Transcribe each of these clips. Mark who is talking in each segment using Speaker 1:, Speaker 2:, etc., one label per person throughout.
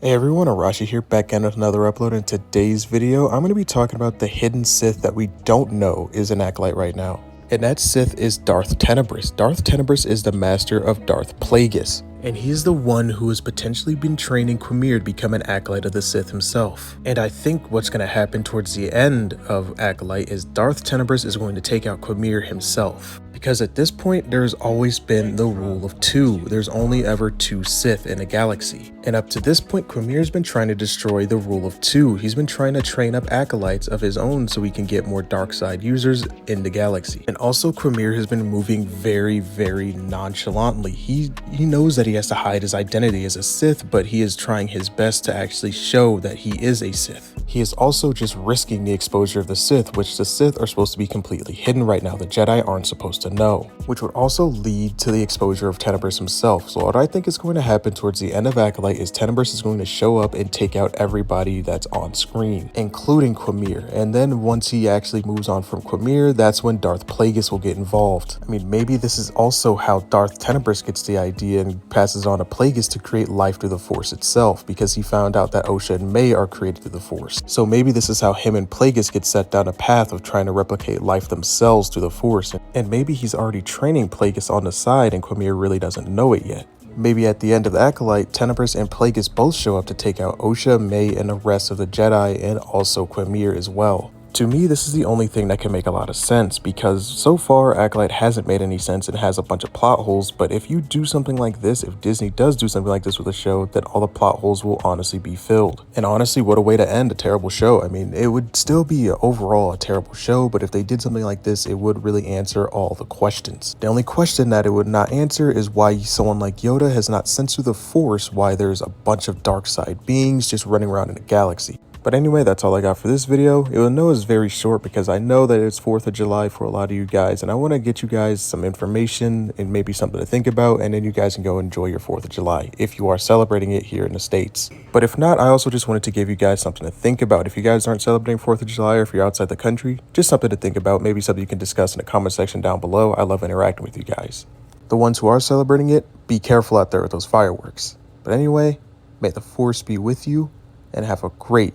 Speaker 1: Hey everyone, Arashi here, back again with another upload. In today's video, I'm going to be talking about the hidden Sith that we don't know is an Acolyte right now. And that Sith is Darth Tenebrous. Darth Tenebrous is the master of Darth Plagueis, and he's the one who has potentially been training Quimir to become an Acolyte of the Sith himself. And I think what's going to happen towards the end of Acolyte is Darth Tenebrous is going to take out Quimir himself. Because at this point, there's always been the rule of two. There's only ever two Sith in a galaxy. And up to this point, Quimir's been trying to destroy the rule of two. He's been trying to train up acolytes of his own so he can get more dark side users in the galaxy. And also, Quimir has been moving very, very nonchalantly. He knows that he has to hide his identity as a Sith, but he is trying his best to actually show that he is a Sith. He is also just risking the exposure of the Sith, which the Sith are supposed to be completely hidden right now. The Jedi aren't supposed to know, which would also lead to the exposure of Tenebrous himself. So what I think is going to happen towards the end of Acolyte is Tenebrous is going to show up and take out everybody that's on screen, including Quimir. And then once he actually moves on from Quimir, that's when Darth Plagueis will get involved. I mean, maybe this is also how Darth Tenebrous gets the idea and passes on to Plagueis to create life through the Force itself, because he found out that Osha and May are created through the Force. So maybe this is how him and Plagueis get set down a path of trying to replicate life themselves through the Force. And maybe he's already training Plagueis on the side and Quimir really doesn't know it yet. Maybe at the end of the Acolyte, Tenebrous and Plagueis both show up to take out Osha, May, and the rest of the Jedi, and also Quimir as well. To me, this is the only thing that can make a lot of sense, because so far Acolyte hasn't made any sense and has a bunch of plot holes. But if you do something like this, if Disney does do something like this with a show, then all the plot holes will honestly be filled. And honestly, what a way to end a terrible show. I mean, it would still be overall a terrible show, but if they did something like this, it would really answer all the questions. The only question that it would not answer is why someone like Yoda has not sensed through the Force why there's a bunch of dark side beings just running around in a galaxy. But anyway, that's all I got for this video. I know it's very short because I know that it's 4th of July for a lot of you guys, and I want to get you guys some information and maybe something to think about, and then you guys can go enjoy your 4th of July if you are celebrating it here in the States. But if not, I also just wanted to give you guys something to think about. If you guys aren't celebrating 4th of July, or if you're outside the country, just something to think about, maybe something you can discuss in the comment section down below. I love interacting with you guys. The ones who are celebrating it, be careful out there with those fireworks. But anyway, may the Force be with you, and have a great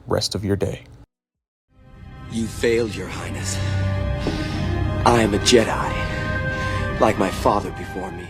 Speaker 1: rest of your day.
Speaker 2: You failed, Your Highness. I am a Jedi, like my father before me.